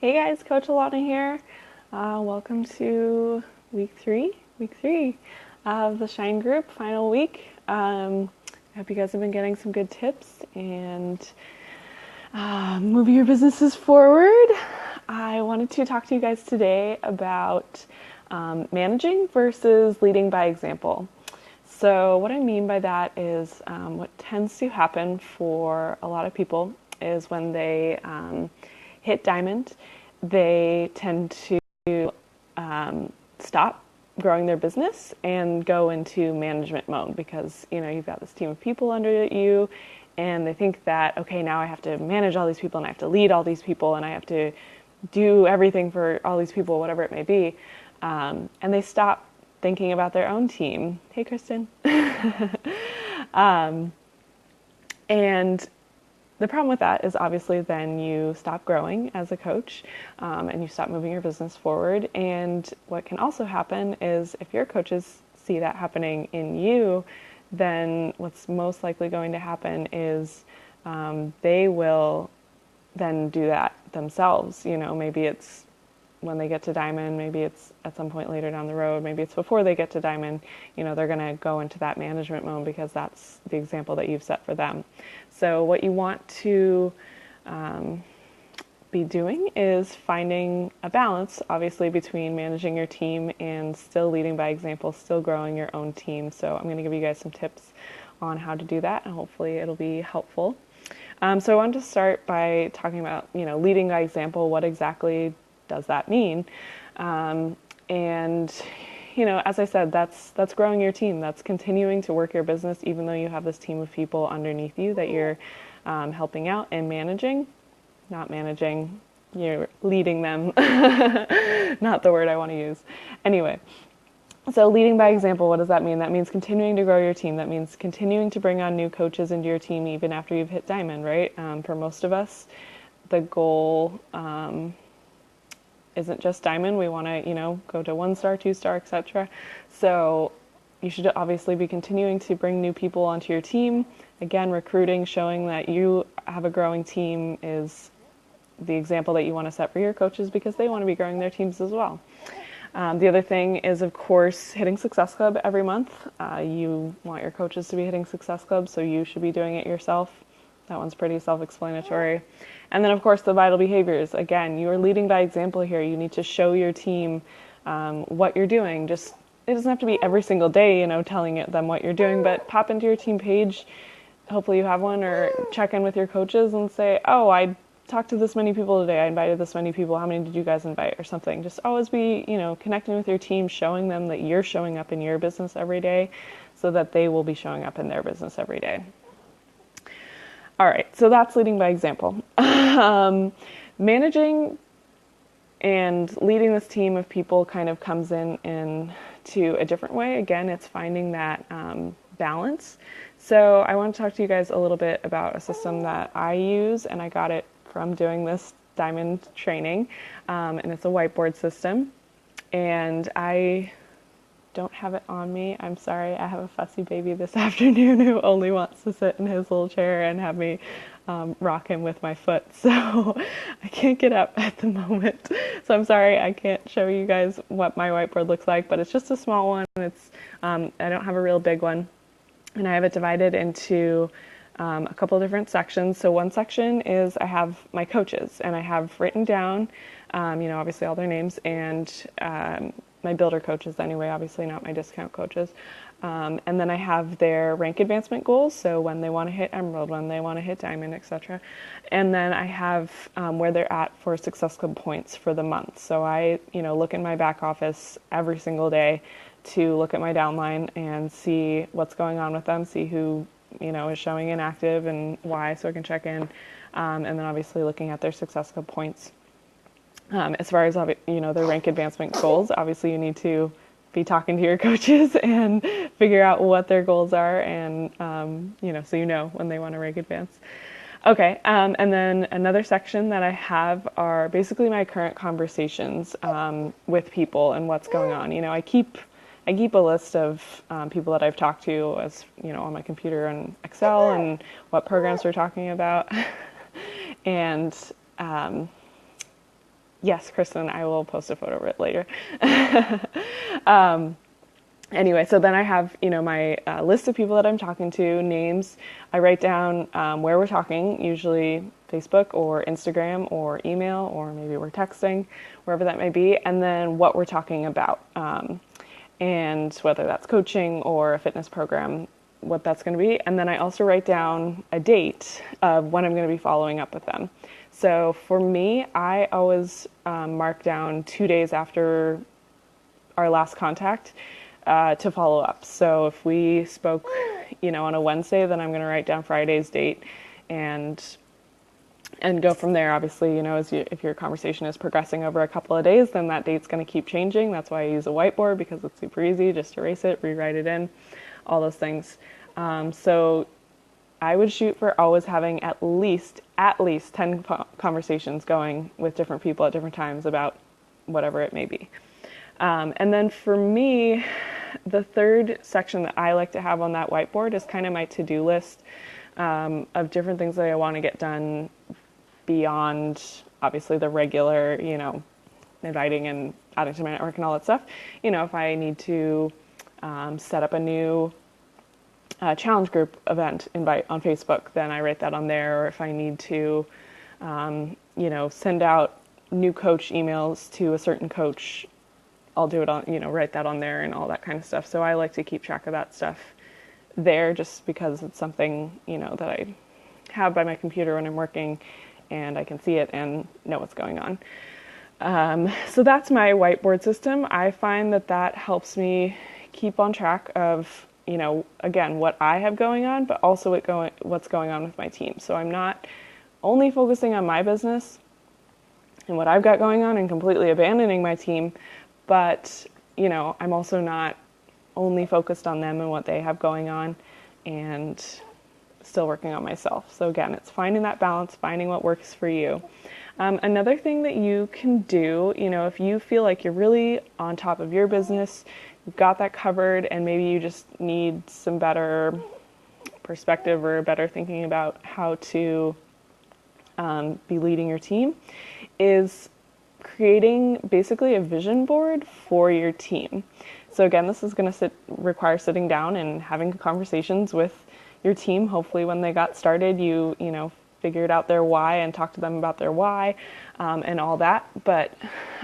Hey guys, Coach Alana here. Welcome to week three of the Shine Group, final week. I hope you guys have been getting some good tips and moving your businesses forward. I wanted to talk to you guys today about managing versus leading by example. So what I mean by that is what tends to happen for a lot of people is when they hit diamond, they tend to stop growing their business and go into management mode because you've got this team of people under you and they think that, okay, now I have to manage all these people and I have to lead all these people and I have to do everything for all these people, whatever it may be, and they stop thinking about their own team. Hey, Kristen. And the problem with that is obviously then you stop growing as a coach and you stop moving your business forward. And what can also happen is if your coaches see that happening in you, then what's most likely going to happen is they will then do that themselves. Maybe it's when they get to diamond, maybe it's at some point later down the road, maybe it's before they get to diamond, they're going to go into that management mode because that's the example that you've set for them. So what you want to be doing is finding a balance, obviously, between managing your team and still leading by example, still growing your own team. So I'm going to give you guys some tips on how to do that, and hopefully it'll be helpful. So I wanted to start by talking about, leading by example. What exactly does that mean? And as I said, that's growing your team. That's continuing to work your business, even though you have this team of people underneath you that you're helping out and managing. Not managing, you're leading them. Not the word I want to use. Anyway, so leading by example, what does that mean? That means continuing to grow your team. That means continuing to bring on new coaches into your team even after you've hit diamond, right? For most of us, the goal isn't just diamond. We want to, go to 1-star, 2-star, etc. So you should obviously be continuing to bring new people onto your team. Again, recruiting, showing that you have a growing team is the example that you want to set for your coaches because they want to be growing their teams as well. The other thing is, of course, hitting Success Club every month. You want your coaches to be hitting Success Club, so you should be doing it yourself. That one's pretty self-explanatory. And then, of course, the vital behaviors. Again, you are leading by example here. You need to show your team what you're doing. It doesn't have to be every single day, telling them what you're doing, but pop into your team page. Hopefully you have one, or check in with your coaches and say, oh, I talked to this many people today. I invited this many people. How many did you guys invite, or something? Just always be, connecting with your team, showing them that you're showing up in your business every day so that they will be showing up in their business every day. All right, so that's leading by example. Managing and leading this team of people kind of comes into a different way. Again, it's finding that balance. So I want to talk to you guys a little bit about a system that I use, and I got it from doing this diamond training, and it's a whiteboard system. And I don't have it on me. I'm sorry. I have a fussy baby this afternoon who only wants to sit in his little chair and have me rock him with my foot. So I can't get up at the moment. So I'm sorry I can't show you guys what my whiteboard looks like, but it's just a small one. It's I don't have a real big one. And I have it divided into a couple of different sections. So one section is I have my coaches, and I have written down, obviously all their names, and my builder coaches anyway, obviously not my discount coaches. And then I have their rank advancement goals, so when they want to hit emerald, when they want to hit diamond, etc. And then I have where they're at for Success Club points for the month. So I, look in my back office every single day to look at my downline and see what's going on with them, see who, is showing inactive and why, so I can check in. And then obviously looking at their Success Club points. As far as, their rank advancement goals, obviously you need to be talking to your coaches and figure out what their goals are and, so when they want to rank advance. Okay, and then another section that I have are basically my current conversations with people and what's going on. I keep a list of people that I've talked to, as on my computer and Excel, and what programs we're talking about. And Yes, Kristen, I will post a photo of it later. Anyway, so then I have, my list of people that I'm talking to, names. I write down where we're talking, usually Facebook or Instagram or email, or maybe we're texting, wherever that may be, and then what we're talking about, and whether that's coaching or a fitness program, what that's going to be. And then I also write down a date of when I'm going to be following up with them. So for me, I always mark down 2 days after our last contact to follow up. So if we spoke, on a Wednesday, then I'm going to write down Friday's date and go from there. Obviously, if your conversation is progressing over a couple of days, then that date's going to keep changing. That's why I use a whiteboard, because it's super easy. Just erase it, rewrite it in, all those things. So I would shoot for always having at least 10 conversations going with different people at different times about whatever it may be. And then for me, the third section that I like to have on that whiteboard is kind of my to-do list of different things that I want to get done beyond, obviously, the regular, inviting and adding to my network and all that stuff. If I need to set up a new challenge group event invite on Facebook, then I write that on there. Or if I need to, send out new coach emails to a certain coach, I'll do it on, write that on there and all that kind of stuff. So I like to keep track of that stuff there, just because it's something, that I have by my computer when I'm working, and I can see it and know what's going on. So that's my whiteboard system. I find that helps me keep on track of, again, what I have going on, but also what's going on with my team. So I'm not only focusing on my business and what I've got going on and completely abandoning my team, but, I'm also not only focused on them and what they have going on and still working on myself. So again, it's finding that balance, finding what works for you. Another thing that you can do, if you feel like you're really on top of your business, you've got that covered, and maybe you just need some better perspective or better thinking about how to be leading your team, is creating basically a vision board for your team. So again, this is going to require sitting down and having conversations with your team. Hopefully when they got started, you figured out their why and talked to them about their why and all that. But,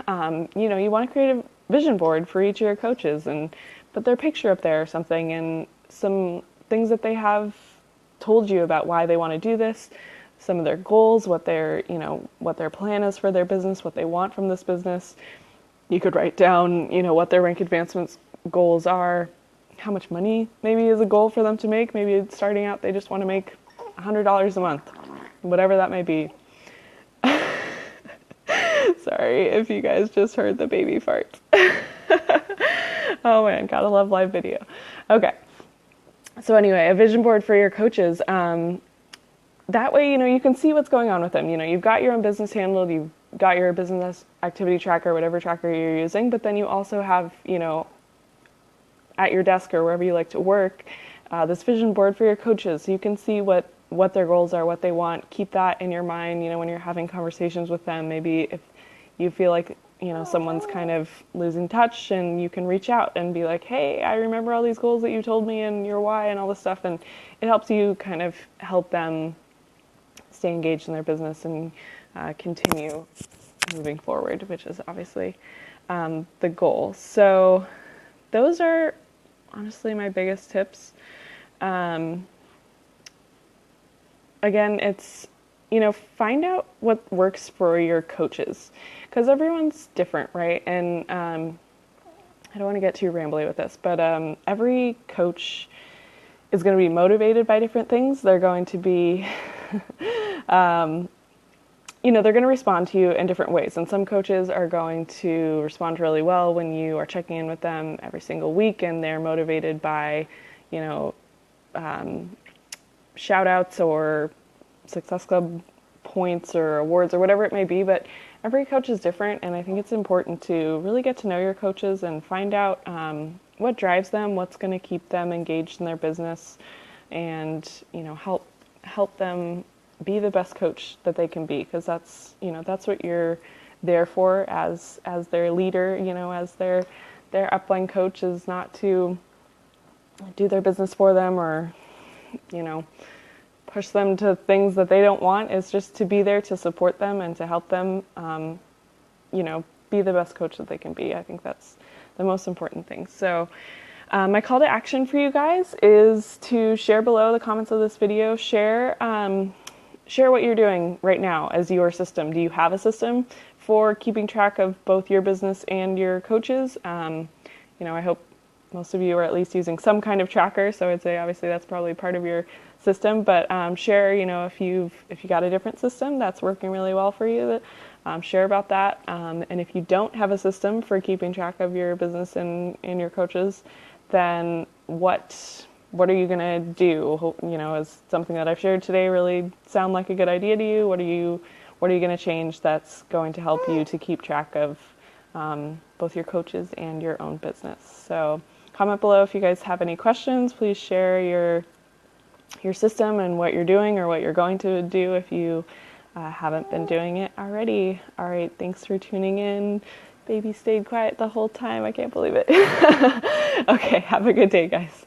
you want to create a vision board for each of your coaches and put their picture up there or something, and some things that they have told you about why they want to do this, some of their goals, what their plan is for their business, what they want from this business. You could write down, what their rank advancements goals are, how much money maybe is a goal for them to make. Maybe starting out, they just want to make $100 a month, whatever that may be. Sorry if you guys just heard the baby farts. Oh man, gotta love live video. Okay. So anyway, a vision board for your coaches. That way, you can see what's going on with them. You've got your own business handled, you've got your business activity tracker, whatever tracker you're using, but then you also have, at your desk or wherever you like to work, this vision board for your coaches. So you can see what their goals are, what they want. Keep that in your mind, when you're having conversations with them. Maybe if you feel like, someone's kind of losing touch, and you can reach out and be like, hey, I remember all these goals that you told me and your why and all this stuff. And it helps you kind of help them stay engaged in their business and continue moving forward, which is obviously the goal. So those are honestly my biggest tips. Again, it's, find out what works for your coaches, because everyone's different, right? And I don't want to get too rambly with this, but every coach is going to be motivated by different things. They're going to be they're going to respond to you in different ways. And some coaches are going to respond really well when you are checking in with them every single week, and they're motivated by, shout outs or Success Club points or awards or whatever it may be. But every coach is different, and I think it's important to really get to know your coaches and find out what drives them, what's going to keep them engaged in their business, and help them be the best coach that they can be, because that's what you're there for as their leader, as their upline coach, is not to do their business for them or, push them to things that they don't want. Is just to be there to support them and to help them, be the best coach that they can be. I think that's the most important thing. So my call to action for you guys is to share below the comments of this video. Share what you're doing right now as your system. Do you have a system for keeping track of both your business and your coaches? I hope most of you are at least using some kind of tracker. So I'd say obviously that's probably part of your system, but share, if you got a different system that's working really well for you, share about that. And if you don't have a system for keeping track of your business and your coaches, then what are you going to do? Is something that I've shared today really sound like a good idea to you? What are you going to change that's going to help you to keep track of both your coaches and your own business? So comment below if you guys have any questions. Please share your system and what you're doing or what you're going to do if you haven't been doing it already. All right, thanks for tuning in. Baby stayed quiet the whole time. I can't believe it. Okay, have a good day, guys.